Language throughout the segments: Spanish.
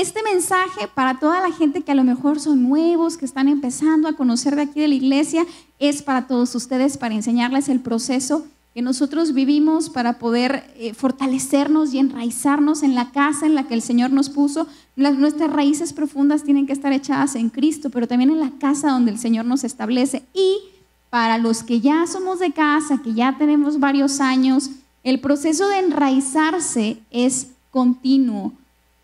este mensaje para toda la gente que a lo mejor son nuevos, que están empezando a conocer de aquí de la iglesia, es para todos ustedes, para enseñarles el proceso que nosotros vivimos para poder fortalecernos y enraizarnos en la casa en la que el Señor nos puso. Nuestras raíces profundas tienen que estar echadas en Cristo, pero también en la casa donde el Señor nos establece. Y para los que ya somos de casa, que ya tenemos varios años, el proceso de enraizarse es continuo.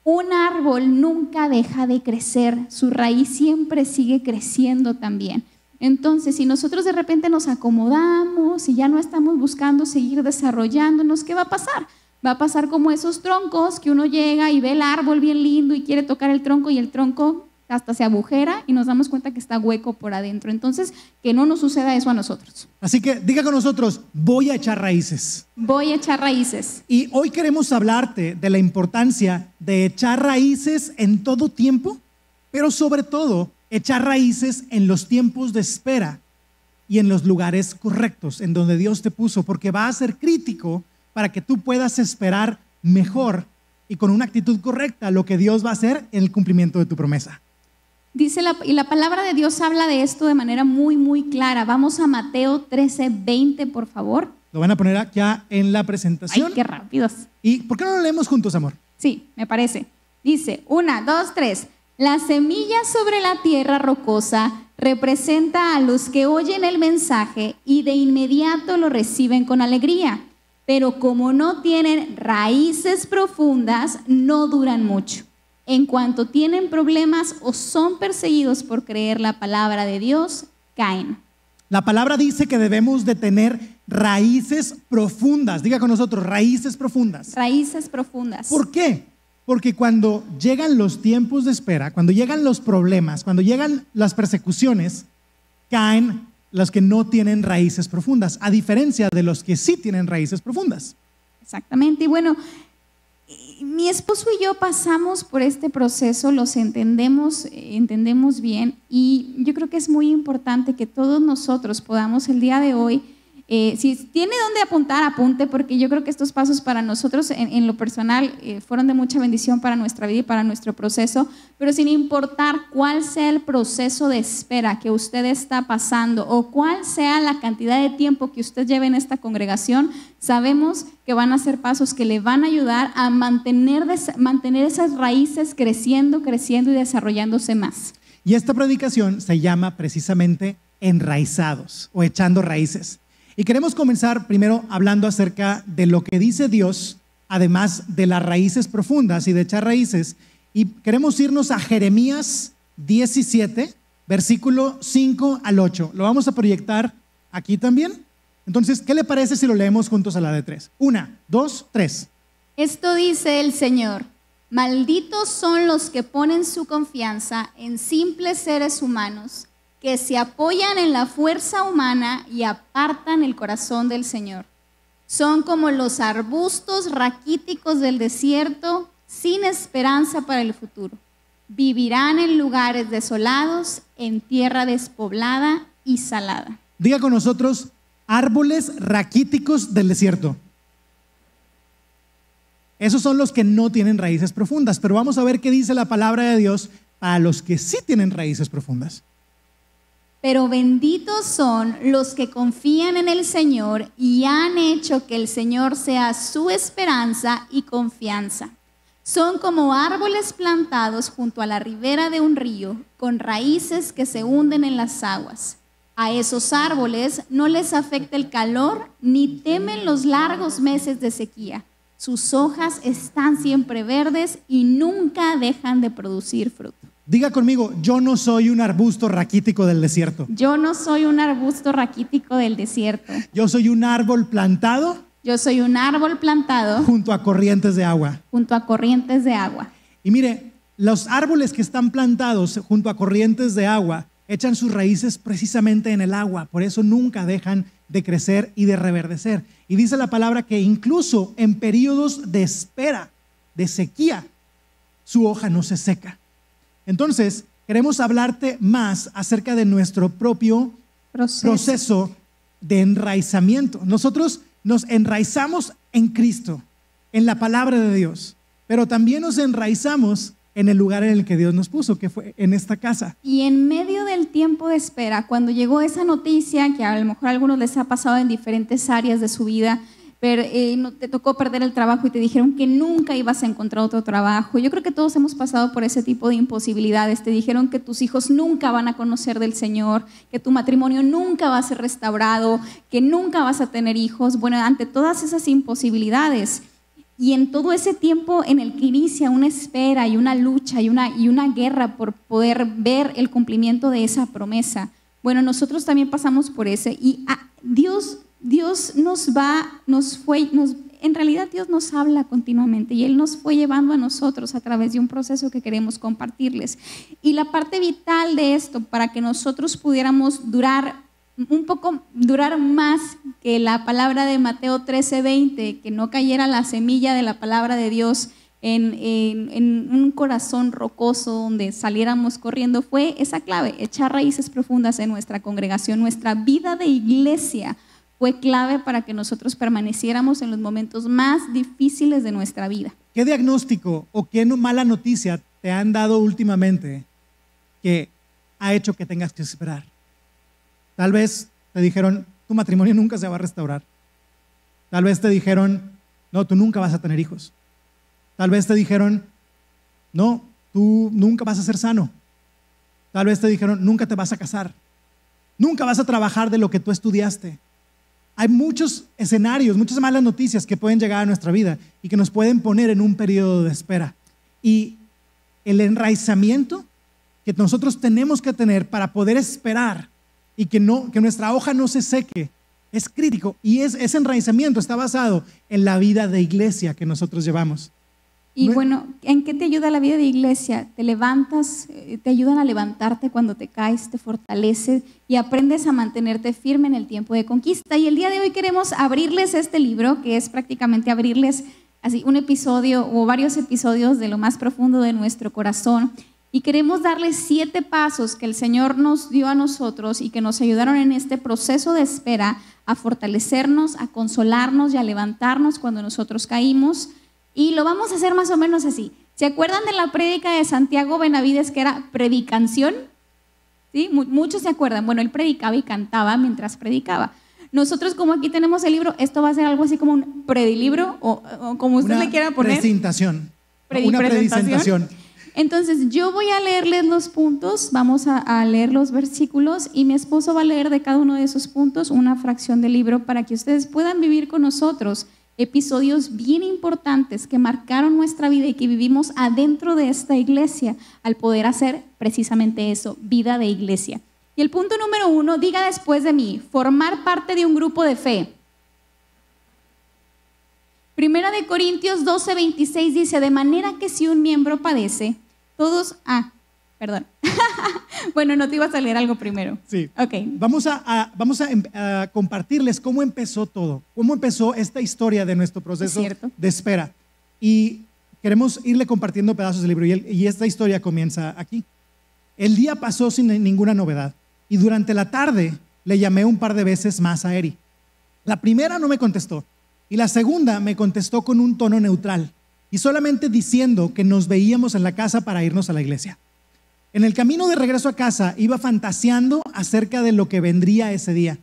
Un árbol nunca deja de crecer, su raíz siempre sigue creciendo también. Entonces, si nosotros de repente nos acomodamos y ya no estamos buscando seguir desarrollándonos, ¿qué va a pasar? Va a pasar como esos troncos que uno llega y ve el árbol bien lindo y quiere tocar el tronco y el tronco hasta se agujera y nos damos cuenta que está hueco por adentro. Entonces, que no nos suceda eso a nosotros. Así que diga con nosotros, voy a echar raíces. Voy a echar raíces. Y hoy queremos hablarte de la importancia de echar raíces en todo tiempo, pero sobre todo echar raíces en los tiempos de espera y en los lugares correctos, en donde Dios te puso, porque va a ser crítico para que tú puedas esperar mejor y con una actitud correcta lo que Dios va a hacer en el cumplimiento de tu promesa. Dice y la palabra de Dios habla de esto de manera muy, muy clara. Vamos a Mateo 13:20, por favor. Lo van a poner acá en la presentación. ¡Ay, qué rápidos! ¿Y por qué no lo leemos juntos, amor? Sí, me parece. Dice, 1, 2, 3. La semilla sobre la tierra rocosa representa a los que oyen el mensaje y de inmediato lo reciben con alegría. Pero como no tienen raíces profundas, no duran mucho. En cuanto tienen problemas o son perseguidos por creer la palabra de Dios, caen. La palabra dice que debemos de tener raíces profundas. Diga con nosotros, raíces profundas. Raíces profundas. ¿Por qué? Porque cuando llegan los tiempos de espera, cuando llegan los problemas, cuando llegan las persecuciones, caen los que no tienen raíces profundas, a diferencia de los que sí tienen raíces profundas. Exactamente. Y bueno, mi esposo y yo pasamos por este proceso, los entendemos bien, y yo creo que es muy importante que todos nosotros podamos el día de hoy, si tiene dónde apuntar, apunte, porque yo creo que estos pasos para nosotros en lo personal fueron de mucha bendición para nuestra vida y para nuestro proceso, pero sin importar cuál sea el proceso de espera que usted está pasando o cuál sea la cantidad de tiempo que usted lleve en esta congregación, sabemos que van a ser pasos que le van a ayudar a mantener esas raíces creciendo y desarrollándose más. Y esta predicación se llama precisamente enraizados o echando raíces. Y queremos comenzar primero hablando acerca de lo que dice Dios, además de las raíces profundas y de echar raíces. Y queremos irnos a Jeremías 17, versículo 5 al 8. Lo vamos a proyectar aquí también. Entonces, ¿qué le parece si lo leemos juntos a la de 3? 1, 2, 3. Esto dice el Señor: malditos son los que ponen su confianza en simples seres humanos, que se apoyan en la fuerza humana y apartan el corazón del Señor. Son como los arbustos raquíticos del desierto, sin esperanza para el futuro. Vivirán en lugares desolados, en tierra despoblada y salada. Diga con nosotros, árboles raquíticos del desierto. Esos son los que no tienen raíces profundas, pero vamos a ver qué dice la palabra de Dios para los que sí tienen raíces profundas. Pero benditos son los que confían en el Señor y han hecho que el Señor sea su esperanza y confianza. Son como árboles plantados junto a la ribera de un río, con raíces que se hunden en las aguas. A esos árboles no les afecta el calor ni temen los largos meses de sequía. Sus hojas están siempre verdes y nunca dejan de producir fruto. Diga conmigo, yo no soy un arbusto raquítico del desierto. Yo no soy un arbusto raquítico del desierto. Yo soy un árbol plantado. Yo soy un árbol plantado junto a corrientes de agua. Junto a corrientes de agua. Y mire, los árboles que están plantados junto a corrientes de agua echan sus raíces precisamente en el agua, por eso nunca dejan de crecer y de reverdecer. Y dice la palabra que incluso en periodos de espera, de sequía, su hoja no se seca. Entonces, queremos hablarte más acerca de nuestro propio proceso de enraizamiento. Nosotros nos enraizamos en Cristo, en la palabra de Dios, pero también nos enraizamos en el lugar en el que Dios nos puso, que fue en esta casa. Y en medio del tiempo de espera, cuando llegó esa noticia, que a lo mejor a algunos les ha pasado en diferentes áreas de su vida, pero no, te tocó perder el trabajo y te dijeron que nunca ibas a encontrar otro trabajo. Yo creo que todos hemos pasado por ese tipo de imposibilidades. Te dijeron que tus hijos nunca van a conocer del Señor, que tu matrimonio nunca va a ser restaurado, que nunca vas a tener hijos. Bueno, ante todas esas imposibilidades y en todo ese tiempo en el que inicia una espera y una lucha y una guerra por poder ver el cumplimiento de esa promesa, bueno, nosotros también pasamos por ese y Dios en realidad Dios nos habla continuamente y Él nos fue llevando a nosotros a través de un proceso que queremos compartirles. Y la parte vital de esto, para que nosotros pudiéramos durar más que la palabra de Mateo 13:20, que no cayera la semilla de la palabra de Dios en un corazón rocoso donde saliéramos corriendo, fue esa clave, echar raíces profundas en nuestra congregación. Nuestra vida de iglesia fue clave para que nosotros permaneciéramos en los momentos más difíciles de nuestra vida. ¿Qué diagnóstico o qué mala noticia te han dado últimamente que ha hecho que tengas que esperar? Tal vez te dijeron, tu matrimonio nunca se va a restaurar. Tal vez te dijeron, no, tú nunca vas a tener hijos. Tal vez te dijeron, no, tú nunca vas a ser sano. Tal vez te dijeron, nunca te vas a casar. Nunca vas a trabajar de lo que tú estudiaste. Hay muchos escenarios, muchas malas noticias que pueden llegar a nuestra vida y que nos pueden poner en un periodo de espera. Y el enraizamiento que nosotros tenemos que tener para poder esperar y que nuestra hoja no se seque es crítico. Y ese enraizamiento está basado en la vida de iglesia que nosotros llevamos. Y bueno, ¿en qué te ayuda la vida de iglesia? Te levantas, te ayudan a levantarte cuando te caes, te fortalece y aprendes a mantenerte firme en el tiempo de conquista. Y el día de hoy queremos abrirles este libro, que es prácticamente abrirles así un episodio o varios episodios de lo más profundo de nuestro corazón. Y queremos darles 7 pasos que el Señor nos dio a nosotros y que nos ayudaron en este proceso de espera a fortalecernos, a consolarnos y a levantarnos cuando nosotros caímos. Y lo vamos a hacer más o menos así. ¿Se acuerdan de la prédica de Santiago Benavides que era predicanción? ¿Sí? Muchos se acuerdan. Bueno, él predicaba y cantaba mientras predicaba. Nosotros, como aquí tenemos el libro, esto va a ser algo así como un predilibro o como usted le quiera poner. Una presentación. Entonces yo voy a leerles los puntos, vamos a leer los versículos y mi esposo va a leer de cada uno de esos puntos una fracción del libro para que ustedes puedan vivir con nosotros episodios bien importantes que marcaron nuestra vida y que vivimos adentro de esta iglesia al poder hacer precisamente eso, vida de iglesia. Y el punto número 1, diga después de mí, formar parte de un grupo de fe. Primera de Corintios 12:26 dice, de manera que si un miembro padece, todos... perdón. Bueno, no te ibas a leer algo primero. Sí. Okay. Vamos a compartirles cómo empezó todo, cómo empezó esta historia de nuestro proceso de espera. Y queremos irle compartiendo pedazos del libro y esta historia comienza aquí. El día pasó sin ninguna novedad y durante la tarde le llamé un par de veces más a Eri. La primera no me contestó y la segunda me contestó con un tono neutral y solamente diciendo que nos veíamos en la casa para irnos a la iglesia. En el camino de regreso a casa iba fantaseando acerca de lo que vendría ese día.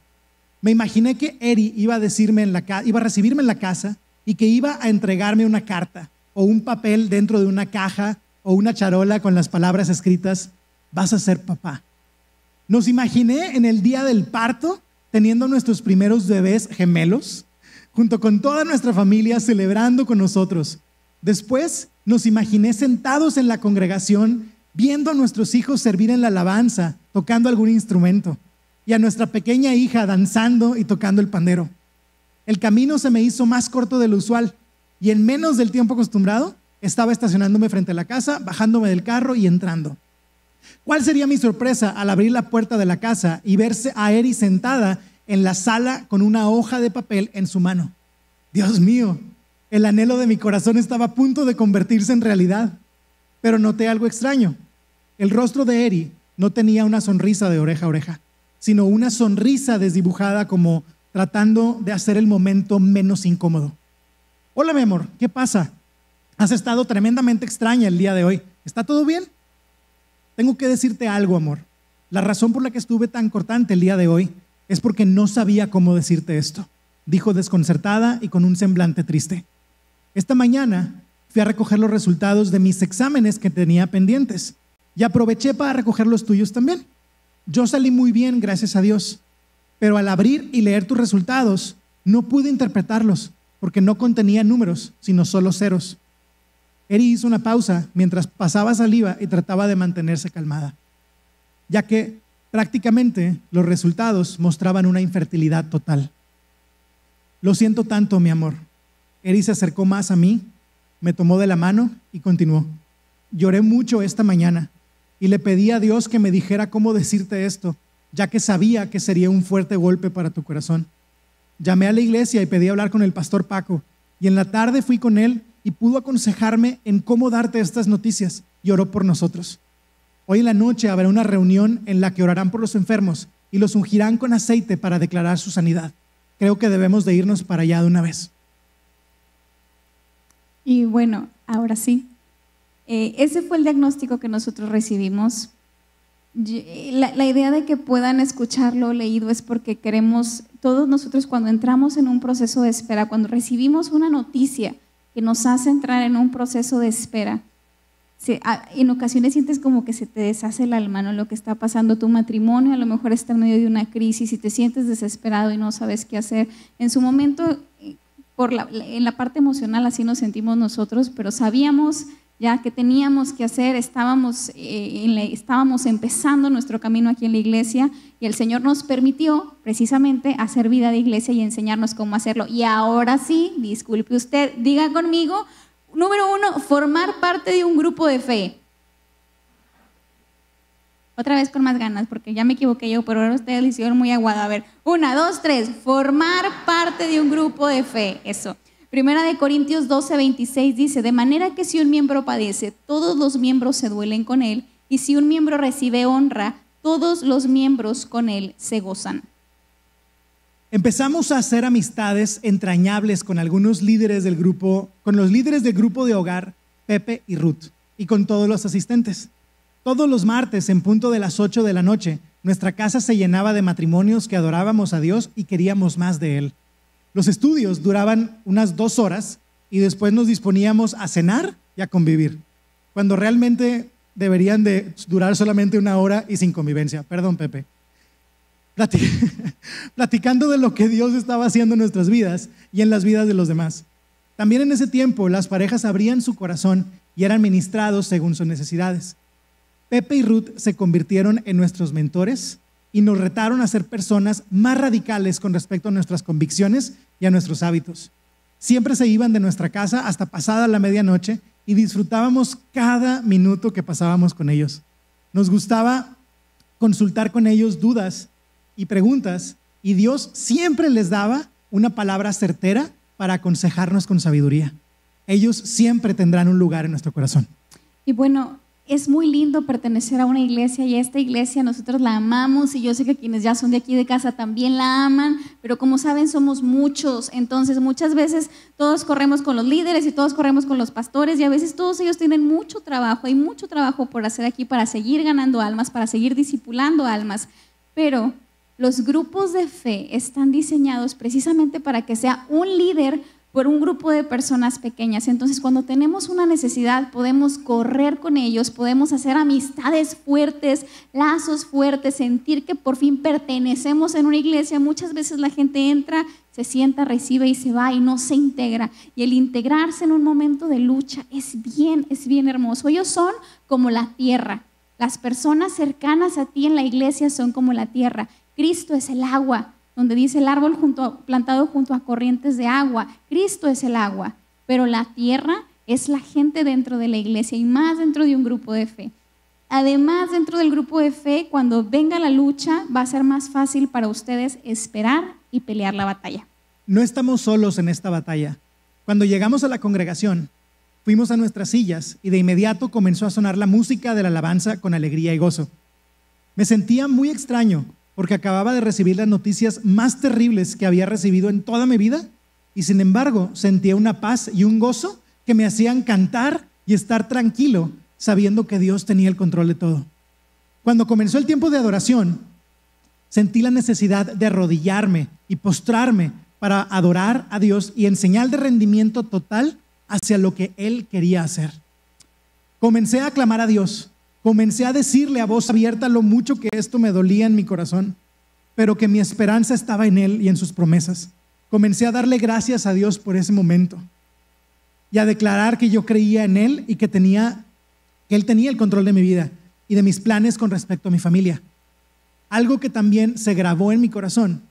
Me imaginé que Eri iba a recibirme en la casa y que iba a entregarme una carta o un papel dentro de una caja o una charola con las palabras escritas, vas a ser papá. Nos imaginé en el día del parto teniendo nuestros primeros bebés gemelos, junto con toda nuestra familia celebrando con nosotros. Después nos imaginé sentados en la congregación viendo a nuestros hijos servir en la alabanza, tocando algún instrumento, y a nuestra pequeña hija danzando y tocando el pandero. El camino se me hizo más corto de lo usual, y en menos del tiempo acostumbrado, estaba estacionándome frente a la casa, bajándome del carro y entrando. ¿Cuál sería mi sorpresa al abrir la puerta de la casa y verse a Eri sentada en la sala con una hoja de papel en su mano? Dios mío, el anhelo de mi corazón estaba a punto de convertirse en realidad. Pero noté algo extraño. El rostro de Eri no tenía una sonrisa de oreja a oreja, sino una sonrisa desdibujada como tratando de hacer el momento menos incómodo. Hola, mi amor, ¿qué pasa? Has estado tremendamente extraña el día de hoy. ¿Está todo bien? Tengo que decirte algo, amor. La razón por la que estuve tan cortante el día de hoy es porque no sabía cómo decirte esto, dijo desconcertada y con un semblante triste. Esta mañana fui a recoger los resultados de mis exámenes que tenía pendientes y aproveché para recoger los tuyos también. Yo salí muy bien, gracias a Dios, pero al abrir y leer tus resultados no pude interpretarlos porque no contenía números, sino solo ceros. Eri hizo una pausa mientras pasaba saliva y trataba de mantenerse calmada, ya que prácticamente los resultados mostraban una infertilidad total. Lo siento tanto, mi amor. Eri se acercó más a mí, me tomó de la mano y continuó. Lloré mucho esta mañana y le pedí a Dios que me dijera cómo decirte esto, ya que sabía que sería un fuerte golpe para tu corazón. Llamé a la iglesia y pedí hablar con el pastor Paco, y en la tarde fui con él y pudo aconsejarme en cómo darte estas noticias y oró por nosotros. Hoy en la noche habrá una reunión en la que orarán por los enfermos y los ungirán con aceite para declarar su sanidad. Creo que debemos de irnos para allá de una vez. Y bueno, ahora sí, ese fue el diagnóstico que nosotros recibimos. La idea de que puedan escucharlo leído es porque queremos, todos nosotros cuando entramos en un proceso de espera, cuando recibimos una noticia que nos hace entrar en un proceso de espera, en ocasiones sientes como que se te deshace el alma, ¿no? Lo que está pasando, tu matrimonio a lo mejor está en medio de una crisis y te sientes desesperado y no sabes qué hacer. En su momento, en la parte emocional así nos sentimos nosotros, pero sabíamos ya que teníamos que hacer, estábamos empezando nuestro camino aquí en la iglesia y el Señor nos permitió precisamente hacer vida de iglesia y enseñarnos cómo hacerlo. Y ahora sí, disculpe usted, diga conmigo, número 1, formar parte de un grupo de fe. Otra vez con más ganas, porque ya me equivoqué yo, pero ahora ustedes lo hicieron muy aguada. A ver, 1, 2, 3, formar parte de un grupo de fe, eso. Primera de Corintios 12:26 dice, de manera que si un miembro padece, todos los miembros se duelen con él, y si un miembro recibe honra, todos los miembros con él se gozan. Empezamos a hacer amistades entrañables con algunos líderes del grupo, con los líderes del grupo de hogar, Pepe y Ruth, y con todos los asistentes. Todos los martes, en punto de las 8 de la noche, nuestra casa se llenaba de matrimonios que adorábamos a Dios y queríamos más de Él. Los estudios duraban unas 2 horas y después nos disponíamos a cenar y a convivir, cuando realmente deberían de durar solamente 1 hora y sin convivencia. Perdón, Pepe. Platicando de lo que Dios estaba haciendo en nuestras vidas y en las vidas de los demás. También en ese tiempo las parejas abrían su corazón y eran ministrados según sus necesidades. Pepe y Ruth se convirtieron en nuestros mentores y nos retaron a ser personas más radicales con respecto a nuestras convicciones y a nuestros hábitos. Siempre se iban de nuestra casa hasta pasada la medianoche y disfrutábamos cada minuto que pasábamos con ellos. Nos gustaba consultar con ellos dudas y preguntas, y Dios siempre les daba una palabra certera para aconsejarnos con sabiduría. Ellos siempre tendrán un lugar en nuestro corazón. Y bueno, es muy lindo pertenecer a una iglesia, y esta iglesia nosotros la amamos, y yo sé que quienes ya son de aquí de casa también la aman, pero como saben somos muchos, entonces muchas veces todos corremos con los líderes y todos corremos con los pastores, y a veces todos ellos tienen mucho trabajo, hay mucho trabajo por hacer aquí para seguir ganando almas, para seguir discipulando almas, pero los grupos de fe están diseñados precisamente para que sea un líder por un grupo de personas pequeñas. Entonces, cuando tenemos una necesidad, podemos correr con ellos, podemos hacer amistades fuertes, lazos fuertes, sentir que por fin pertenecemos en una iglesia. Muchas veces la gente entra, se sienta, recibe y se va y no se integra. Y el integrarse en un momento de lucha es bien hermoso. Ellos son como la tierra. Las personas cercanas a ti en la iglesia son como la tierra. Cristo es el agua, donde dice el árbol plantado junto a corrientes de agua. Cristo es el agua, pero la tierra es la gente dentro de la iglesia y más dentro de un grupo de fe. Además, dentro del grupo de fe, cuando venga la lucha, va a ser más fácil para ustedes esperar y pelear la batalla. No estamos solos en esta batalla. Cuando llegamos a la congregación, fuimos a nuestras sillas y de inmediato comenzó a sonar la música de la alabanza con alegría y gozo. Me sentía muy extraño, porque acababa de recibir las noticias más terribles que había recibido en toda mi vida, y sin embargo sentía una paz y un gozo que me hacían cantar y estar tranquilo sabiendo que Dios tenía el control de todo. Cuando comenzó el tiempo de adoración, sentí la necesidad de arrodillarme y postrarme para adorar a Dios y en señal de rendimiento total hacia lo que Él quería hacer. Comencé a clamar a Dios, comencé a decirle a voz abierta lo mucho que esto me dolía en mi corazón, pero que mi esperanza estaba en Él y en sus promesas. Comencé a darle gracias a Dios por ese momento y a declarar que yo creía en Él y que Él tenía el control de mi vida y de mis planes con respecto a mi familia. Algo que también se grabó en mi corazón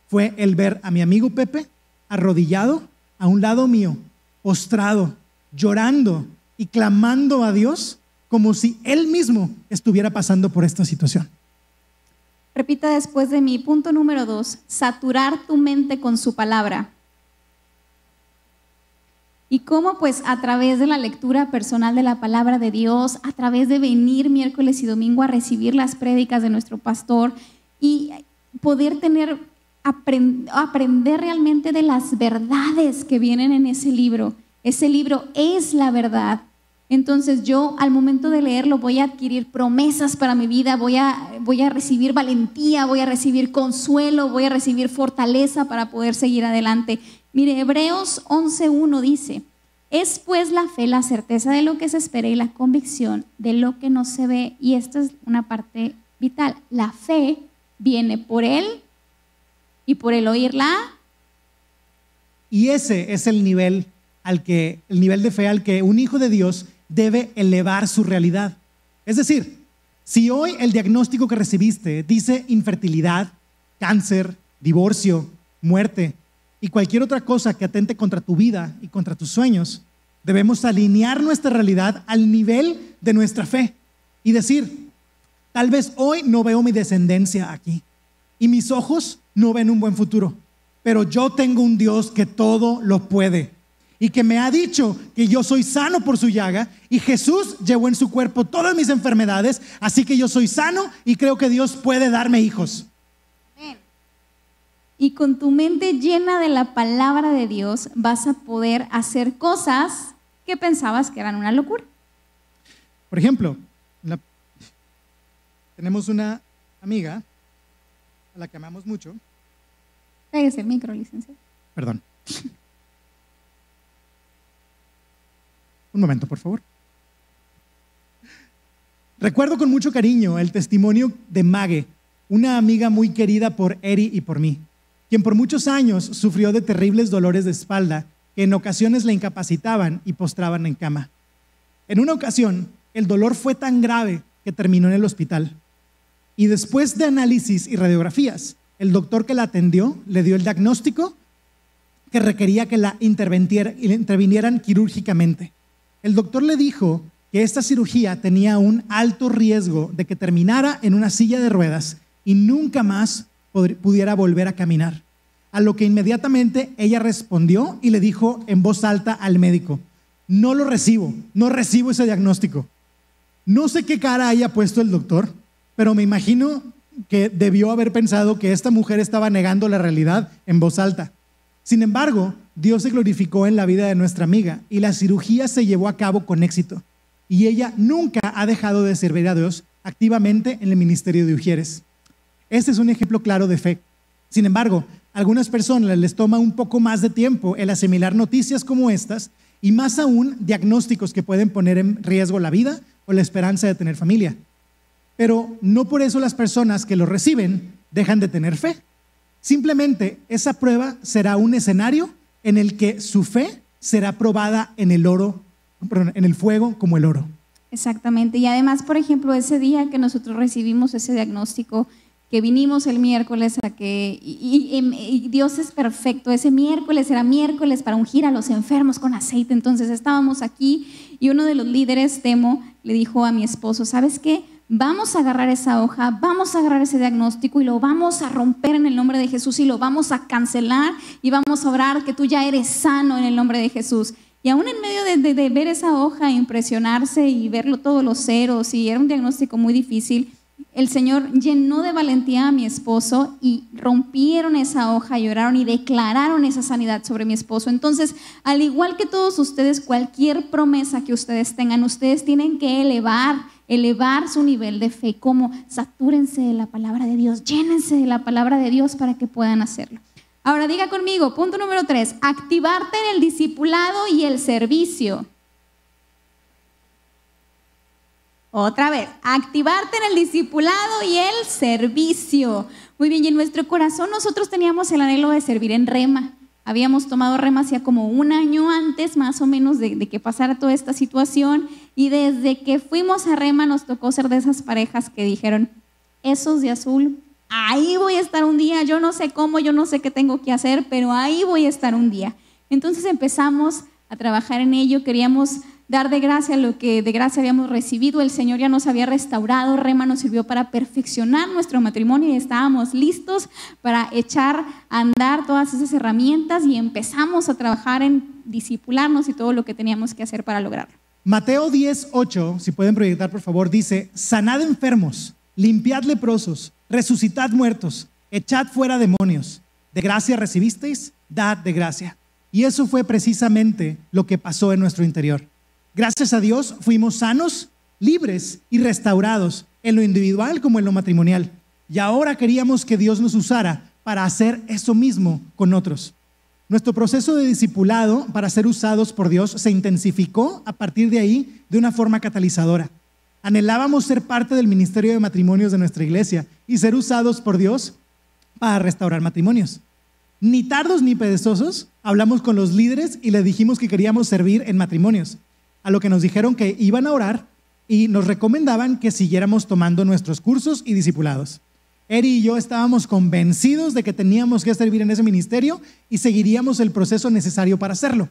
fue el ver a mi amigo Pepe arrodillado a un lado mío, postrado, llorando y clamando a Dios como si Él mismo estuviera pasando por esta situación. Repita después de mí, punto número 2, saturar tu mente con su palabra. Y cómo pues a través de la lectura personal de la palabra de Dios, a través de venir miércoles y domingo a recibir las prédicas de nuestro pastor y poder aprender realmente de las verdades que vienen en ese libro. Ese libro es la verdad. Entonces yo al momento de leerlo voy a adquirir promesas para mi vida, voy a recibir valentía, voy a recibir consuelo, voy a recibir fortaleza para poder seguir adelante. Mire, Hebreos 11:1 dice, es pues la fe, la certeza de lo que se espera y la convicción de lo que no se ve. Y esta es una parte vital. La fe viene por él y por el oírla. Y ese es el nivel de fe al que un hijo de Dios debe elevar su realidad. Es decir, si hoy el diagnóstico que recibiste dice infertilidad, cáncer, divorcio, muerte y cualquier otra cosa que atente contra tu vida y contra tus sueños, debemos alinear nuestra realidad al nivel de nuestra fe y decir, tal vez hoy no veo mi descendencia aquí y mis ojos no ven un buen futuro, pero yo tengo un Dios que todo lo puede y que me ha dicho que yo soy sano por su llaga y Jesús llevó en su cuerpo todas mis enfermedades, así que yo soy sano y creo que Dios puede darme hijos. Amén. Y con tu mente llena de la palabra de Dios vas a poder hacer cosas que pensabas que eran una locura. Por ejemplo, tenemos una amiga a la que amamos mucho. Pégase el micro, licenciado. Perdón. Un momento, por favor. Recuerdo con mucho cariño el testimonio de Mague, una amiga muy querida por Eri y por mí, quien por muchos años sufrió de terribles dolores de espalda que en ocasiones la incapacitaban y postraban en cama. En una ocasión, el dolor fue tan grave que terminó en el hospital. Y después de análisis y radiografías, el doctor que la atendió le dio el diagnóstico que requería que la intervinieran quirúrgicamente. El doctor le dijo que esta cirugía tenía un alto riesgo de que terminara en una silla de ruedas y nunca más pudiera volver a caminar. A lo que inmediatamente ella respondió y le dijo en voz alta al médico, no recibo ese diagnóstico. No sé qué cara haya puesto el doctor, pero me imagino que debió haber pensado que esta mujer estaba negando la realidad en voz alta. Sin embargo, Dios se glorificó en la vida de nuestra amiga y la cirugía se llevó a cabo con éxito. Y ella nunca ha dejado de servir a Dios activamente en el ministerio de Ujieres. Este es un ejemplo claro de fe. Sin embargo, a algunas personas les toma un poco más de tiempo el asimilar noticias como estas y más aún diagnósticos que pueden poner en riesgo la vida o la esperanza de tener familia. Pero no por eso las personas que lo reciben dejan de tener fe. Simplemente esa prueba será un escenario en el que su fe será probada en el fuego como el oro. Exactamente. Y además, por ejemplo, ese día que nosotros recibimos ese diagnóstico, que vinimos el miércoles y Dios es perfecto, ese miércoles era miércoles para ungir a los enfermos con aceite. Entonces estábamos aquí y uno de los líderes, Temo, le dijo a mi esposo, ¿sabes qué? Vamos a agarrar esa hoja, vamos a agarrar ese diagnóstico y lo vamos a romper en el nombre de Jesús y lo vamos a cancelar y vamos a orar que tú ya eres sano en el nombre de Jesús. Y aún en medio de ver esa hoja, impresionarse y verlo todos los ceros, y era un diagnóstico muy difícil, el Señor llenó de valentía a mi esposo y rompieron esa hoja, lloraron y declararon esa sanidad sobre mi esposo. Entonces, al igual que todos ustedes, cualquier promesa que ustedes tengan, ustedes tienen que elevar su nivel de fe. Como satúrense de la palabra de Dios, llénense de la palabra de Dios para que puedan hacerlo. Ahora diga conmigo, punto número 3, activarte en el discipulado y el servicio. Otra vez, activarte en el discipulado y el servicio. Muy bien, y en nuestro corazón nosotros teníamos el anhelo de servir en Rema. Habíamos tomado Rema hacía como un año antes, más o menos, de que pasara toda esta situación. Y desde que fuimos a Rema nos tocó ser de esas parejas que dijeron, esos de azul, ahí voy a estar un día. Yo no sé cómo, yo no sé qué tengo que hacer, pero ahí voy a estar un día. Entonces empezamos a trabajar en ello, queríamos dar de gracia lo que de gracia habíamos recibido. El Señor ya nos había restaurado, Rema nos sirvió para perfeccionar nuestro matrimonio y estábamos listos para echar a andar todas esas herramientas y empezamos a trabajar en discipularnos y todo lo que teníamos que hacer para lograrlo. Mateo 10:8, si pueden proyectar por favor, dice: sanad enfermos, limpiad leprosos, resucitad muertos, echad fuera demonios. De gracia recibisteis, dad de gracia. Y eso fue precisamente lo que pasó en nuestro interior. Gracias a Dios fuimos sanos, libres y restaurados en lo individual como en lo matrimonial. Y ahora queríamos que Dios nos usara para hacer eso mismo con otros. Nuestro proceso de discipulado para ser usados por Dios se intensificó a partir de ahí de una forma catalizadora. Anhelábamos ser parte del ministerio de matrimonios de nuestra iglesia y ser usados por Dios para restaurar matrimonios. Ni tardos ni perezosos, hablamos con los líderes y les dijimos que queríamos servir en matrimonios, a lo que nos dijeron que iban a orar y nos recomendaban que siguiéramos tomando nuestros cursos y discipulados. Eri y yo estábamos convencidos de que teníamos que servir en ese ministerio y seguiríamos el proceso necesario para hacerlo.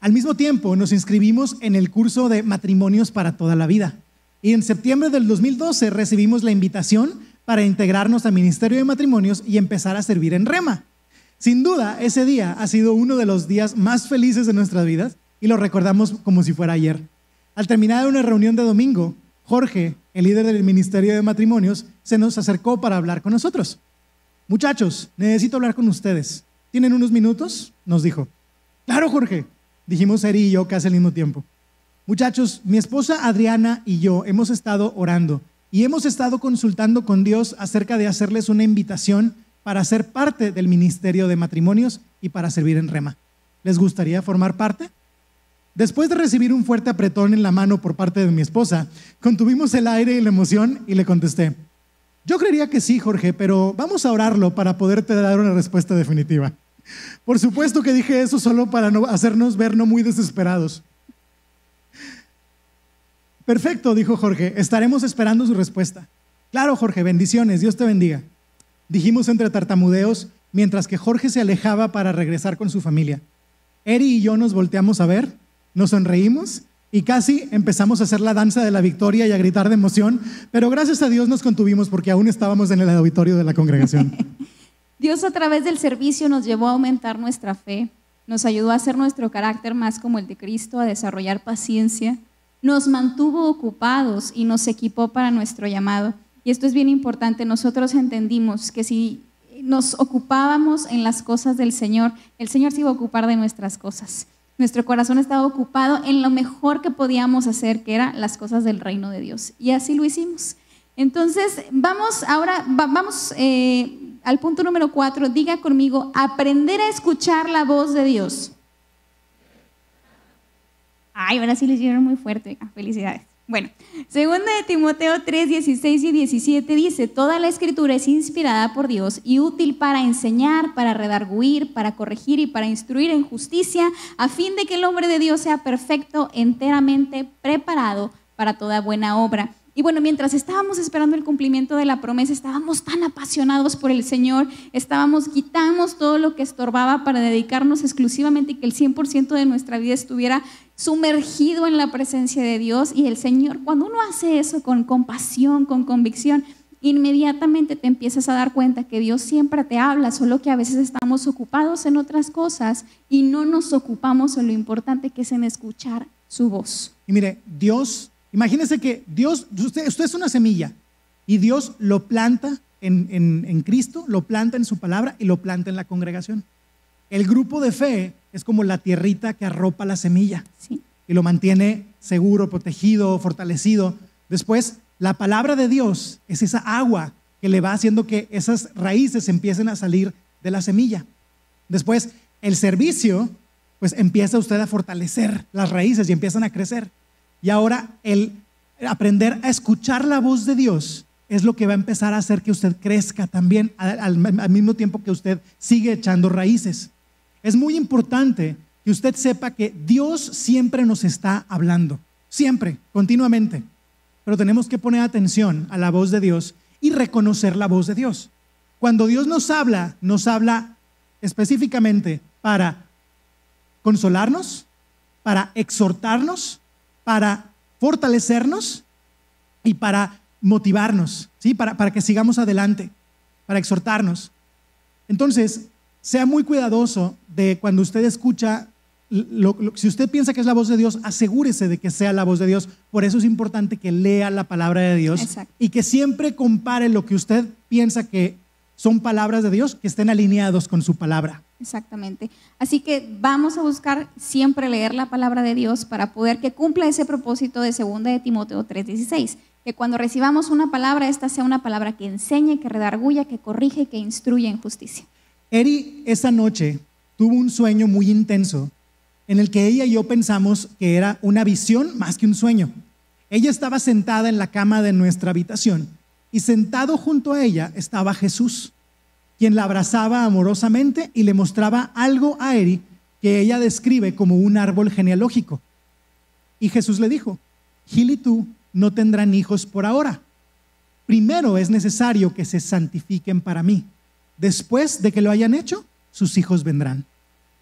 Al mismo tiempo nos inscribimos en el curso de matrimonios para toda la vida y en septiembre del 2012 recibimos la invitación para integrarnos al ministerio de matrimonios y empezar a servir en Rema. Sin duda, ese día ha sido uno de los días más felices de nuestras vidas y lo recordamos como si fuera ayer. Al terminar una reunión de domingo, Jorge, el líder del ministerio de matrimonios, se nos acercó para hablar con nosotros. Muchachos, necesito hablar con ustedes. ¿Tienen unos minutos?, nos dijo. Claro, Jorge, dijimos Eri y yo casi al mismo tiempo. Muchachos, mi esposa Adriana y yo hemos estado orando y hemos estado consultando con Dios acerca de hacerles una invitación para ser parte del ministerio de matrimonios y para servir en Rema. ¿Les gustaría formar parte? Después de recibir un fuerte apretón en la mano por parte de mi esposa, contuvimos el aire y la emoción y le contesté: yo creería que sí, Jorge, pero vamos a orarlo para poderte dar una respuesta definitiva. Por supuesto que dije eso solo para no hacernos ver no muy desesperados. Perfecto, dijo Jorge, estaremos esperando su respuesta. Claro, Jorge, bendiciones, Dios te bendiga, dijimos entre tartamudeos mientras que Jorge se alejaba para regresar con su familia. Eri y yo nos volteamos a ver, nos sonreímos y casi empezamos a hacer la danza de la victoria y a gritar de emoción, pero gracias a Dios nos contuvimos porque aún estábamos en el auditorio de la congregación. Dios a través del servicio nos llevó a aumentar nuestra fe, nos ayudó a hacer nuestro carácter más como el de Cristo, a desarrollar paciencia, nos mantuvo ocupados y nos equipó para nuestro llamado. Y esto es bien importante, nosotros entendimos que si nos ocupábamos en las cosas del Señor, el Señor se iba a ocupar de nuestras cosas. Nuestro corazón estaba ocupado en lo mejor que podíamos hacer, que eran las cosas del reino de Dios. Y así lo hicimos. Entonces, vamos al punto número 4. Diga conmigo, aprender a escuchar la voz de Dios. Ay, ahora sí lo hicieron muy fuerte. Felicidades. Bueno, 2 Timoteo 3, 16 y 17 dice: toda la escritura es inspirada por Dios y útil para enseñar, para redarguir, para corregir y para instruir en justicia, a fin de que el hombre de Dios sea perfecto, enteramente preparado para toda buena obra. Y bueno, mientras estábamos esperando el cumplimiento de la promesa, estábamos tan apasionados por el Señor, quitamos todo lo que estorbaba para dedicarnos exclusivamente y que el 100% de nuestra vida estuviera sumergido en la presencia de Dios. Y el Señor, cuando uno hace eso con compasión, con convicción, inmediatamente te empiezas a dar cuenta que Dios siempre te habla, solo que a veces estamos ocupados en otras cosas y no nos ocupamos en lo importante que es en escuchar su voz. Y mire, Dios, imagínese que Dios, usted es una semilla Y Dios lo planta en Cristo, lo planta en su palabra y lo planta en la congregación. El grupo de fe es como la tierrita que arropa la semilla, Sí. y lo mantiene seguro, protegido, fortalecido. Después, la palabra de Dios es esa agua que le va haciendo que esas raíces empiecen a salir de la semilla. Después, el servicio, pues empieza usted a fortalecer las raíces y empiezan a crecer. Y ahora el aprender a escuchar la voz de Dios es lo que va a empezar a hacer que usted crezca también al mismo tiempo que usted sigue echando raíces. Es muy importante que usted sepa que Dios siempre nos está hablando, siempre, continuamente. Pero tenemos que poner atención a la voz de Dios y reconocer la voz de Dios. Cuando Dios nos habla específicamente para consolarnos, para exhortarnos, para fortalecernos y para motivarnos, ¿sí? Para que sigamos adelante, para exhortarnos. Entonces, sea muy cuidadoso de cuando usted escucha, si usted piensa que es la voz de Dios, asegúrese de que sea la voz de Dios. Por eso es importante que lea la palabra de Dios. Exacto. Y que siempre compare lo que usted piensa que son palabras de Dios, que estén alineados con su palabra. Exactamente. Así que vamos a buscar siempre leer la palabra de Dios para poder que cumpla ese propósito de 2 de Timoteo 3:16, que cuando recibamos una palabra, esta sea una palabra que enseñe, que redarguya, que corrige, que instruya en justicia. Eri esa noche tuvo un sueño muy intenso en el que ella y yo pensamos que era una visión más que un sueño. Ella estaba sentada en la cama de nuestra habitación y sentado junto a ella estaba Jesús, quien la abrazaba amorosamente y le mostraba algo a Eri que ella describe como un árbol genealógico. Y Jesús le dijo: Gil y tú no tendrán hijos por ahora. Primero es necesario que se santifiquen para mí. Después de que lo hayan hecho, sus hijos vendrán.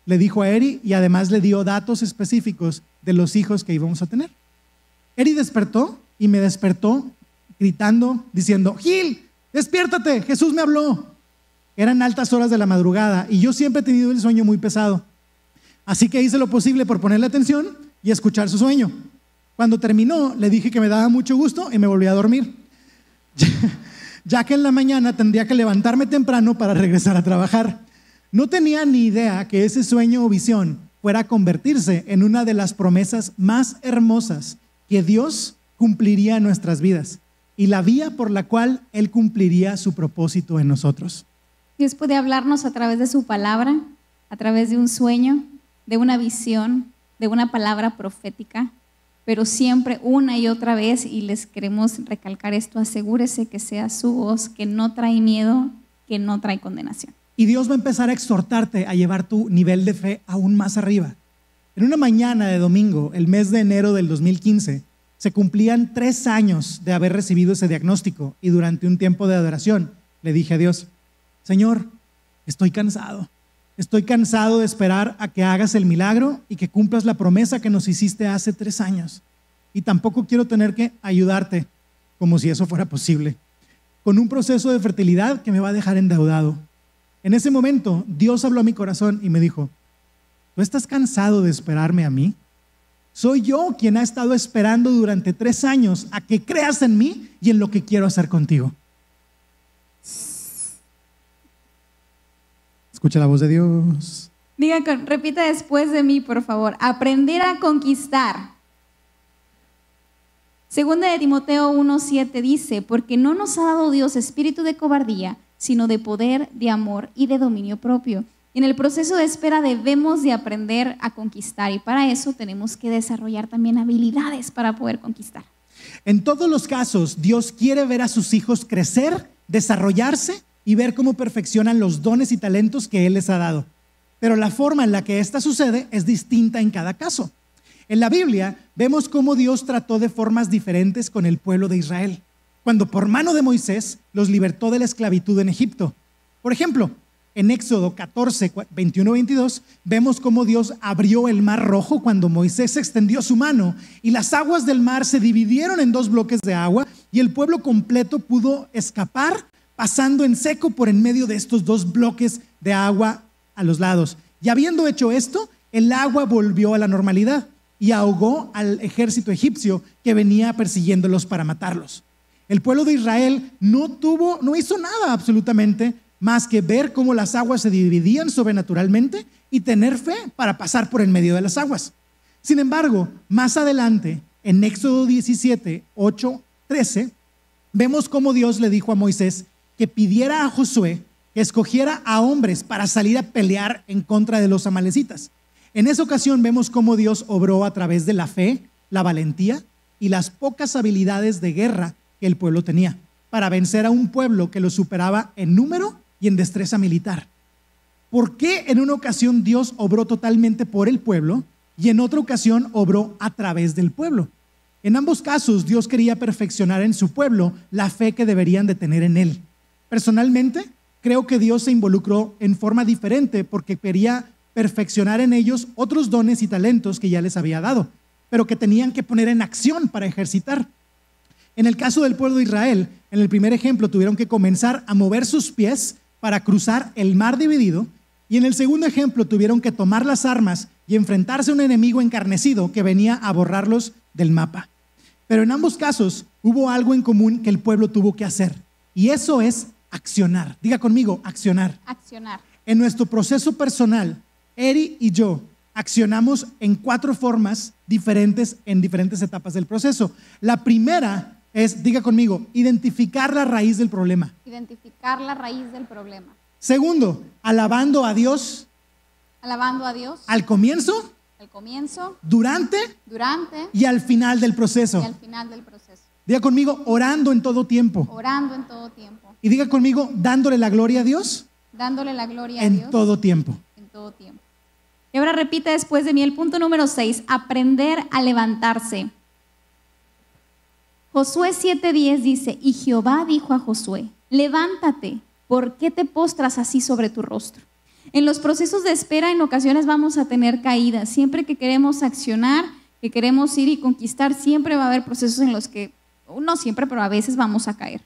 Le dijo a Eri y además le dio datos específicos de los hijos que íbamos a tener. Eri despertó y me despertó gritando, diciendo: Gil, despiértate, Jesús me habló. Eran altas horas de la madrugada y yo siempre he tenido el sueño muy pesado. Así que hice lo posible por ponerle atención y escuchar su sueño. Cuando terminó, le dije que me daba mucho gusto y me volví a dormir, ya que en la mañana tendría que levantarme temprano para regresar a trabajar. No tenía ni idea que ese sueño o visión fuera a convertirse en una de las promesas más hermosas que Dios cumpliría en nuestras vidas y la vía por la cual Él cumpliría su propósito en nosotros. Dios puede hablarnos a través de su palabra, a través de un sueño, de una visión, de una palabra profética, pero siempre una y otra vez, y les queremos recalcar esto, asegúrese que sea su voz, que no trae miedo, que no trae condenación. Y Dios va a empezar a exhortarte a llevar tu nivel de fe aún más arriba. En una mañana de domingo, el mes de enero del 2015, se cumplían 3 años de haber recibido ese diagnóstico y durante un tiempo de adoración le dije a Dios: Señor, estoy cansado de esperar a que hagas el milagro y que cumplas la promesa que nos hiciste hace 3 años. Y tampoco quiero tener que ayudarte, como si eso fuera posible, con un proceso de fertilidad que me va a dejar endeudado. En ese momento, Dios habló a mi corazón y me dijo: ¿tú estás cansado de esperarme a mí? Soy yo quien ha estado esperando durante 3 años a que creas en mí y en lo que quiero hacer contigo. Escucha la voz de Dios. Repita después de mí, por favor. Aprender a conquistar. 2 de Timoteo 1:7 dice: porque no nos ha dado Dios espíritu de cobardía, sino de poder, de amor y de dominio propio. Y en el proceso de espera debemos de aprender a conquistar, y para eso tenemos que desarrollar también habilidades para poder conquistar. En todos los casos, Dios quiere ver a sus hijos crecer, desarrollarse y ver cómo perfeccionan los dones y talentos que Él les ha dado. Pero la forma en la que esta sucede es distinta en cada caso. En la Biblia vemos cómo Dios trató de formas diferentes con el pueblo de Israel, cuando por mano de Moisés los libertó de la esclavitud en Egipto. Por ejemplo, en Éxodo 14, 21-22, vemos cómo Dios abrió el mar rojo cuando Moisés extendió su mano y las aguas del mar se dividieron en 2 bloques de agua y el pueblo completo pudo escapar pasando en seco por en medio de estos 2 bloques de agua a los lados. Y habiendo hecho esto, el agua volvió a la normalidad y ahogó al ejército egipcio que venía persiguiéndolos para matarlos. El pueblo de Israel no hizo nada absolutamente más que ver cómo las aguas se dividían sobrenaturalmente y tener fe para pasar por en medio de las aguas. Sin embargo, más adelante, en Éxodo 17, 8, 13, vemos cómo Dios le dijo a Moisés que pidiera a Josué que escogiera a hombres para salir a pelear en contra de los amalecitas. En esa ocasión vemos cómo Dios obró a través de la fe, la valentía y las pocas habilidades de guerra que el pueblo tenía para vencer a un pueblo que lo superaba en número y en destreza militar. ¿Por qué en una ocasión Dios obró totalmente por el pueblo y en otra ocasión obró a través del pueblo? En ambos casos Dios quería perfeccionar en su pueblo la fe que deberían de tener en él. Personalmente, creo que Dios se involucró en forma diferente porque quería perfeccionar en ellos otros dones y talentos que ya les había dado, pero que tenían que poner en acción para ejercitar. En el caso del pueblo de Israel, en el primer ejemplo tuvieron que comenzar a mover sus pies para cruzar el mar dividido, y en el segundo ejemplo tuvieron que tomar las armas y enfrentarse a un enemigo encarnecido que venía a borrarlos del mapa. Pero en ambos casos hubo algo en común que el pueblo tuvo que hacer, y eso es accionar. Diga conmigo, accionar. Accionar. En nuestro proceso personal, Eri y yo accionamos en 4 formas diferentes en diferentes etapas del proceso. La primera es, diga conmigo, identificar la raíz del problema. Identificar la raíz del problema. Segundo, alabando a Dios. Alabando a Dios. Al comienzo. Al comienzo. Durante. Y al final del proceso. Y al final del proceso. Diga conmigo, orando en todo tiempo. Orando en todo tiempo. Y diga conmigo, dándole la gloria a Dios. Dándole la gloria a Dios. En todo tiempo. En todo tiempo. Y ahora repite después de mí el punto número 6, aprender a levantarse. Josué 7:10 dice, y Jehová dijo a Josué, levántate, ¿por qué te postras así sobre tu rostro? En los procesos de espera en ocasiones vamos a tener caídas. Siempre que queremos accionar, que queremos ir y conquistar, siempre va a haber procesos en los que, no siempre, pero a veces vamos a caer.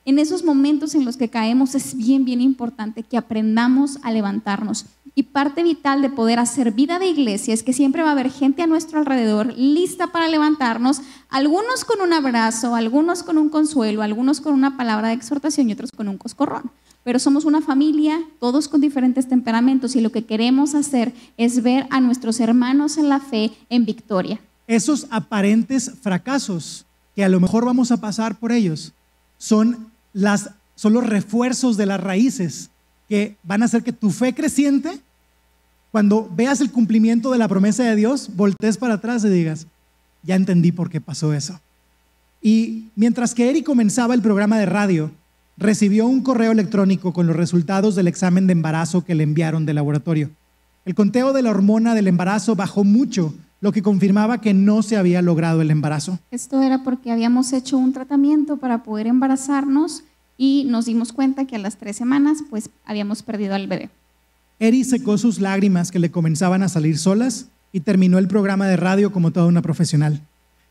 En esos momentos en los que caemos es bien importante que aprendamos a levantarnos. Y parte vital de poder hacer vida de iglesia es que siempre va a haber gente a nuestro alrededor lista para levantarnos, algunos con un abrazo, algunos con un consuelo, algunos con una palabra de exhortación y otros con un coscorrón. Pero somos una familia, todos con diferentes temperamentos, y lo que queremos hacer es ver a nuestros hermanos en la fe en victoria. Esos aparentes fracasos que a lo mejor vamos a pasar por ellos son los refuerzos de las raíces que van a hacer que tu fe creciente, cuando veas el cumplimiento de la promesa de Dios, voltees para atrás y digas, ya entendí por qué pasó eso. Y mientras que Eri comenzaba el programa de radio, recibió un correo electrónico con los resultados del examen de embarazo que le enviaron del laboratorio. El conteo de la hormona del embarazo bajó mucho, lo que confirmaba que no se había logrado el embarazo. Esto era porque habíamos hecho un tratamiento para poder embarazarnos y nos dimos cuenta que a las 3 semanas pues habíamos perdido al bebé. Eri secó sus lágrimas que le comenzaban a salir solas y terminó el programa de radio como toda una profesional.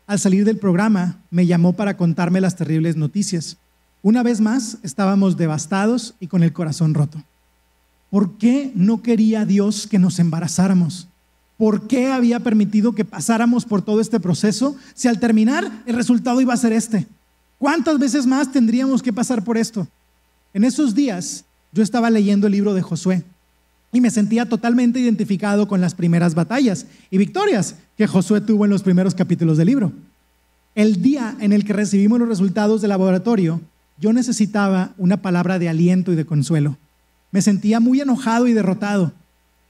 Al salir del programa me llamó para contarme las terribles noticias. Una vez más estábamos devastados y con el corazón roto. ¿Por qué no quería Dios que nos embarazáramos? ¿Por qué había permitido que pasáramos por todo este proceso si al terminar el resultado iba a ser este? ¿Cuántas veces más tendríamos que pasar por esto? En esos días yo estaba leyendo el libro de Josué y me sentía totalmente identificado con las primeras batallas y victorias que Josué tuvo en los primeros capítulos del libro. El día en el que recibimos los resultados del laboratorio, yo necesitaba una palabra de aliento y de consuelo. Me sentía muy enojado y derrotado.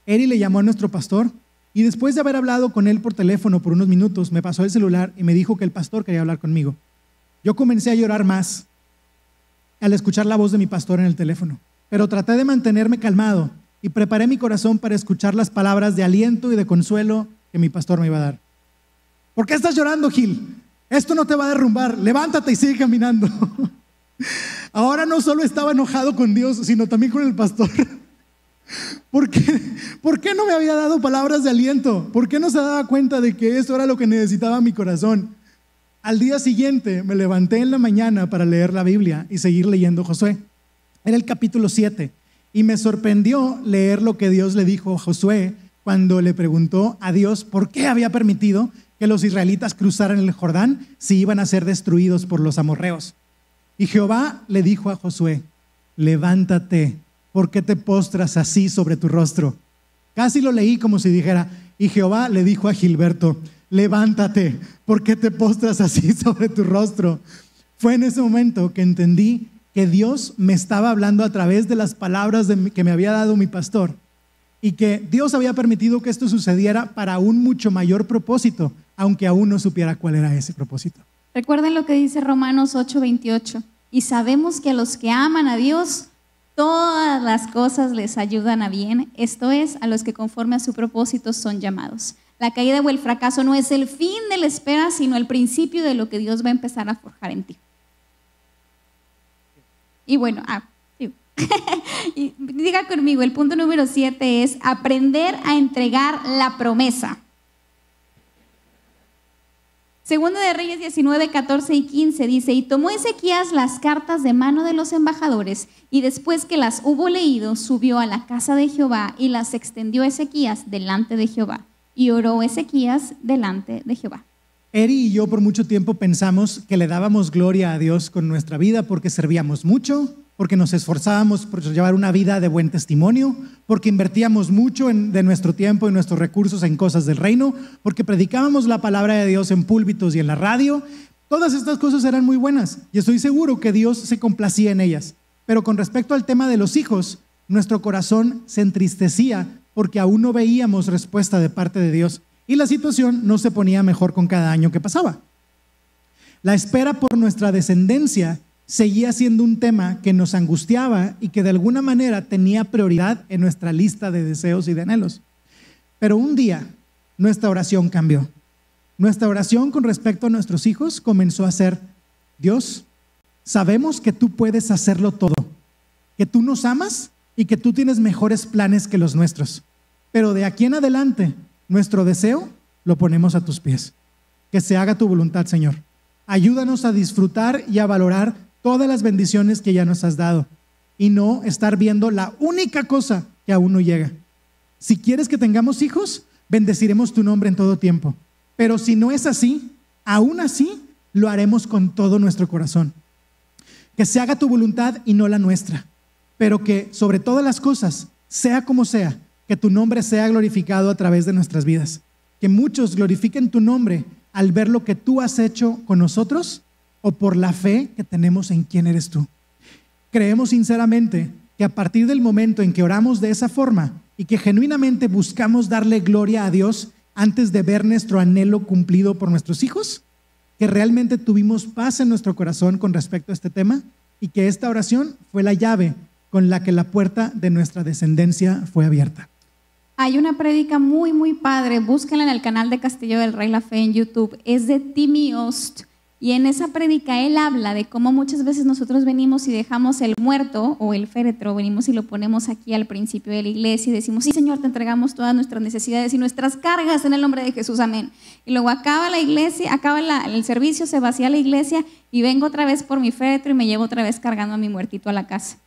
Eri le llamó a nuestro pastor y después de haber hablado con él por teléfono por unos minutos, me pasó el celular y me dijo que el pastor quería hablar conmigo. Yo comencé a llorar más al escuchar la voz de mi pastor en el teléfono, pero traté de mantenerme calmado y preparé mi corazón para escuchar las palabras de aliento y de consuelo que mi pastor me iba a dar. ¿Por qué estás llorando, Gil? Esto no te va a derrumbar. Levántate y sigue caminando. Ahora no solo estaba enojado con Dios, sino también con el pastor. ¿Por qué no me había dado palabras de aliento? ¿Por qué no se daba cuenta de que eso era lo que necesitaba mi corazón? Al día siguiente me levanté en la mañana para leer la Biblia y seguir leyendo Josué. Era el capítulo 7 y me sorprendió leer lo que Dios le dijo a Josué cuando le preguntó a Dios por qué había permitido que los israelitas cruzaran el Jordán si iban a ser destruidos por los amorreos. Y Jehová le dijo a Josué: levántate, ¿por qué te postras así sobre tu rostro? Casi lo leí como si dijera: y Jehová le dijo a Gilberto: levántate, ¿por qué te postras así sobre tu rostro? Fue en ese momento que entendí que Dios me estaba hablando a través de las palabras que me había dado mi pastor, y que Dios había permitido que esto sucediera para un mucho mayor propósito, aunque aún no supiera cuál era ese propósito. Recuerden lo que dice Romanos 8:28. Y sabemos que a los que aman a Dios, todas las cosas les ayudan a bien, esto es, a los que conforme a su propósito son llamados. La caída o el fracaso no es el fin de la espera, sino el principio de lo que Dios va a empezar a forjar en ti. Y bueno, sí. Y diga conmigo, el punto número 7 es aprender a entregar la promesa. Segundo de Reyes 19, 14 y 15 dice: y tomó Ezequías las cartas de mano de los embajadores, y después que las hubo leído, subió a la casa de Jehová y las extendió Ezequías delante de Jehová. Y oró Ezequías delante de Jehová. Eri y yo por mucho tiempo pensamos que le dábamos gloria a Dios con nuestra vida porque servíamos mucho, porque nos esforzábamos por llevar una vida de buen testimonio, porque invertíamos mucho de nuestro tiempo y nuestros recursos en cosas del reino, porque predicábamos la palabra de Dios en púlpitos y en la radio. Todas estas cosas eran muy buenas y estoy seguro que Dios se complacía en ellas. Pero con respecto al tema de los hijos, nuestro corazón se entristecía porque aún no veíamos respuesta de parte de Dios y la situación no se ponía mejor con cada año que pasaba. La espera por nuestra descendencia seguía siendo un tema que nos angustiaba y que de alguna manera tenía prioridad en nuestra lista de deseos y de anhelos. Pero un día nuestra oración cambió. Nuestra oración con respecto a nuestros hijos comenzó a ser: Dios, sabemos que tú puedes hacerlo todo, que tú nos amas y que tú tienes mejores planes que los nuestros. Pero de aquí en adelante, nuestro deseo lo ponemos a tus pies. Que se haga tu voluntad, Señor. Ayúdanos a disfrutar y a valorar todas las bendiciones que ya nos has dado y no estar viendo la única cosa que aún no llega. Si quieres que tengamos hijos, bendeciremos tu nombre en todo tiempo. Pero si no es así, aún así lo haremos con todo nuestro corazón. Que se haga tu voluntad y no la nuestra. Pero que sobre todas las cosas, sea como sea, que tu nombre sea glorificado a través de nuestras vidas. Que muchos glorifiquen tu nombre al ver lo que tú has hecho con nosotros o por la fe que tenemos en quién eres tú. Creemos sinceramente que a partir del momento en que oramos de esa forma y que genuinamente buscamos darle gloria a Dios antes de ver nuestro anhelo cumplido por nuestros hijos, que realmente tuvimos paz en nuestro corazón con respecto a este tema y que esta oración fue la llave con la que la puerta de nuestra descendencia fue abierta. Hay una prédica muy, muy padre, búsquenla en el canal de Castillo del Rey La Fe en YouTube, es de Timmy Ost, y en esa prédica él habla de cómo muchas veces nosotros venimos y dejamos el muerto o el féretro, venimos y lo ponemos aquí al principio de la iglesia y decimos: sí, Señor, te entregamos todas nuestras necesidades y nuestras cargas en el nombre de Jesús, amén. Y luego acaba la iglesia, acaba el servicio, se vacía la iglesia y vengo otra vez por mi féretro y me llevo otra vez cargando a mi muertito a la casa.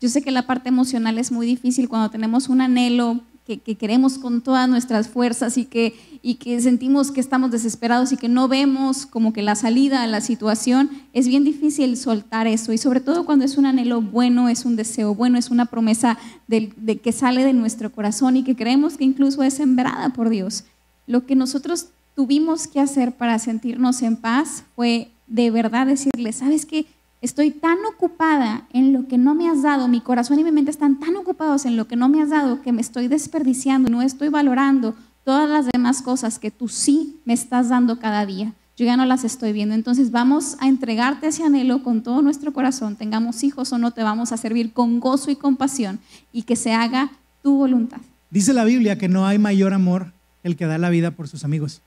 Yo sé que la parte emocional es muy difícil cuando tenemos un anhelo que queremos con todas nuestras fuerzas y que sentimos que estamos desesperados y que no vemos como que la salida a la situación. Es bien difícil soltar eso, y sobre todo cuando es un anhelo bueno, es un deseo bueno, es una promesa de que sale de nuestro corazón y que creemos que incluso es sembrada por Dios. Lo que nosotros tuvimos que hacer para sentirnos en paz fue de verdad decirle: ¿sabes qué? Estoy tan ocupada en lo que no me has dado, mi corazón y mi mente están tan ocupados en lo que no me has dado, que me estoy desperdiciando, no estoy valorando todas las demás cosas que tú sí me estás dando cada día. Yo ya no las estoy viendo. Entonces vamos a entregarte ese anhelo con todo nuestro corazón, tengamos hijos o no, te vamos a servir con gozo y compasión, y que se haga tu voluntad. Dice la Biblia que no hay mayor amor que el que da la vida por sus amigos.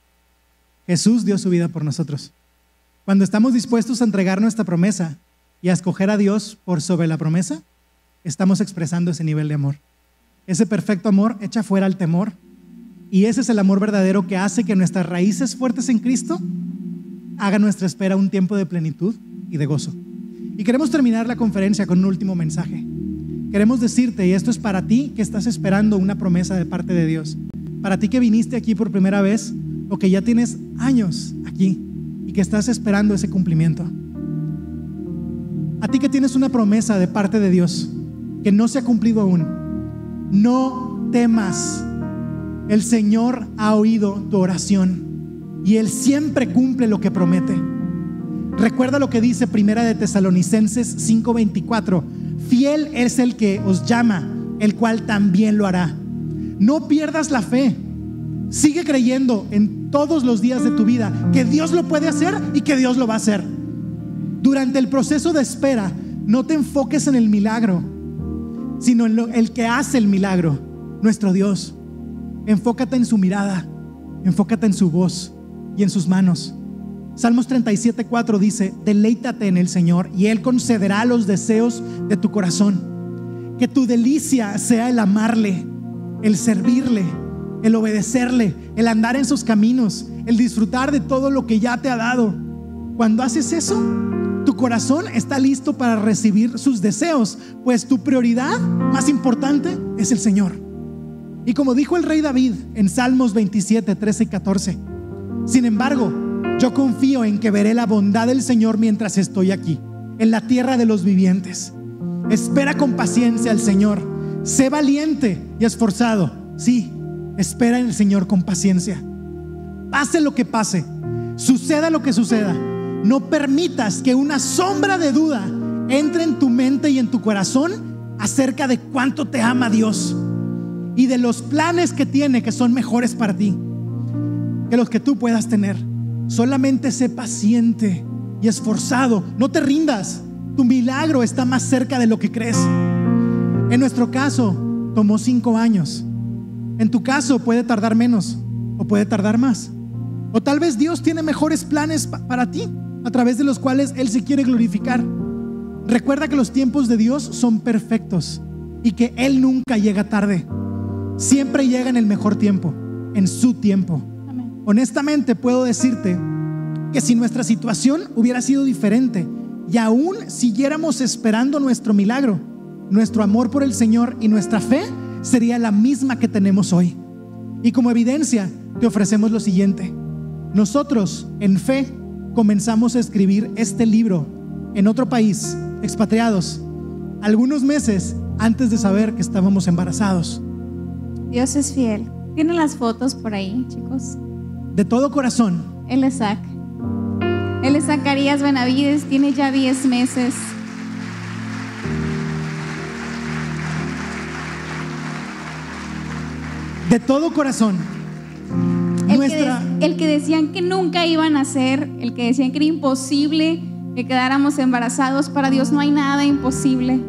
Jesús dio su vida por nosotros. Cuando estamos dispuestos a entregar nuestra promesa y a escoger a Dios por sobre la promesa, estamos expresando ese nivel de amor. Ese perfecto amor echa fuera el temor, y ese es el amor verdadero que hace que nuestras raíces fuertes en Cristo hagan nuestra espera un tiempo de plenitud y de gozo. Y queremos terminar la conferencia con un último mensaje. Queremos decirte, y esto es para ti que estás esperando una promesa de parte de Dios, para ti que viniste aquí por primera vez o que ya tienes años aquí y que estás esperando ese cumplimiento. A ti que tienes una promesa de parte de Dios que no se ha cumplido aún, no temas. El Señor ha oído tu oración y Él siempre cumple lo que promete. Recuerda lo que dice Primera de Tesalonicenses 5:24: fiel es el que os llama, el cual también lo hará. No pierdas la fe. Sigue creyendo en todos los días de tu vida que Dios lo puede hacer y que Dios lo va a hacer. Durante el proceso de espera, no te enfoques en el milagro, sino en el que hace el milagro, nuestro Dios. Enfócate en su mirada, enfócate en su voz y en sus manos. Salmos 37:4 dice: deleítate en el Señor y Él concederá los deseos de tu corazón. Que tu delicia sea el amarle, el servirle, el obedecerle, el andar en sus caminos, el disfrutar de todo lo que ya te ha dado. Cuando haces eso, tu corazón está listo para recibir sus deseos, pues tu prioridad más importante es el Señor. Y como dijo el rey David en Salmos 27, 13 y 14: sin embargo, yo confío en que veré la bondad del Señor mientras estoy aquí, en la tierra de los vivientes. Espera con paciencia al Señor. Sé valiente y esforzado. Sí, espera en el Señor con paciencia. Pase lo que pase, suceda lo que suceda, no permitas que una sombra de duda entre en tu mente y en tu corazón acerca de cuánto te ama Dios y de los planes que tiene, que son mejores para ti que los que tú puedas tener. Solamente sé paciente y esforzado. No te rindas. Tu milagro está más cerca de lo que crees. En nuestro caso tomó 5 años. En tu caso puede tardar menos o puede tardar más. O tal vez Dios tiene mejores planes para ti, a través de los cuales Él se quiere glorificar. Recuerda que los tiempos de Dios son perfectos y que Él nunca llega tarde. Siempre llega en el mejor tiempo, en su tiempo. Amén. Honestamente puedo decirte que si nuestra situación hubiera sido diferente y aún siguiéramos esperando nuestro milagro, nuestro amor por el Señor y nuestra fe sería la misma que tenemos hoy. Y como evidencia te ofrecemos lo siguiente: nosotros en fe comenzamos a escribir este libro en otro país, expatriados, algunos meses antes de saber que estábamos embarazados. Dios es fiel. ¿Tienen las fotos por ahí, chicos? De todo corazón. Él es Zach. Él es Zacarías Benavides, tiene ya 10 meses. De todo corazón. El que decían que nunca iban a hacer, el que decían que era imposible que quedáramos embarazados, para Dios no hay nada imposible.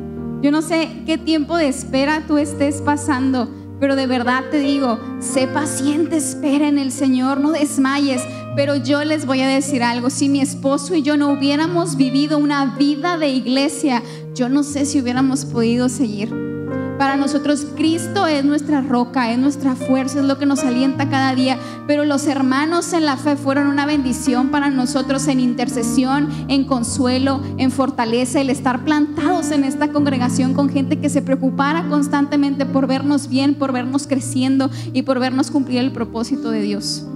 Yo no sé qué tiempo de espera tú estés pasando, pero de verdad te digo, sé paciente, espera en el Señor, no desmayes. Pero yo les voy a decir algo: si mi esposo y yo no hubiéramos vivido una vida de iglesia, yo no sé si hubiéramos podido seguir. Para nosotros Cristo es nuestra roca, es nuestra fuerza, es lo que nos alienta cada día. Pero los hermanos en la fe fueron una bendición para nosotros en intercesión, en consuelo, en fortaleza. El estar plantados en esta congregación con gente que se preocupara constantemente por vernos bien, por vernos creciendo y por vernos cumplir el propósito de Dios.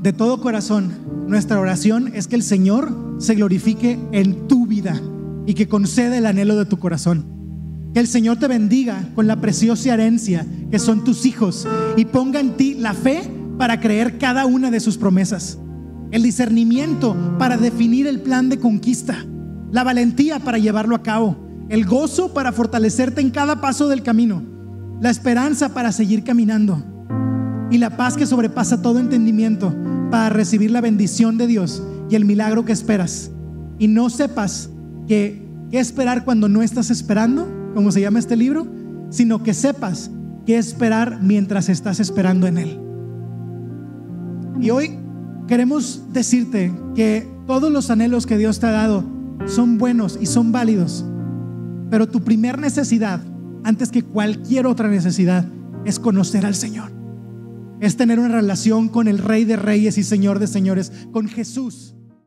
De todo corazón, nuestra oración es que el Señor se glorifique en tu vida y que conceda el anhelo de tu corazón. Que el Señor te bendiga con la preciosa herencia que son tus hijos y ponga en ti la fe para creer cada una de sus promesas, el discernimiento para definir el plan de conquista, la valentía para llevarlo a cabo, el gozo para fortalecerte en cada paso del camino, la esperanza para seguir caminando y la paz que sobrepasa todo entendimiento para recibir la bendición de Dios y el milagro que esperas. Y no sepas qué esperar cuando no estás esperando, como se llama este libro, sino que sepas qué esperar mientras estás esperando en Él. Y hoy queremos decirte que todos los anhelos que Dios te ha dado son buenos y son válidos, pero tu primer necesidad, antes que cualquier otra necesidad, es conocer al Señor, es tener una relación con el Rey de Reyes y Señor de Señores, con Jesús.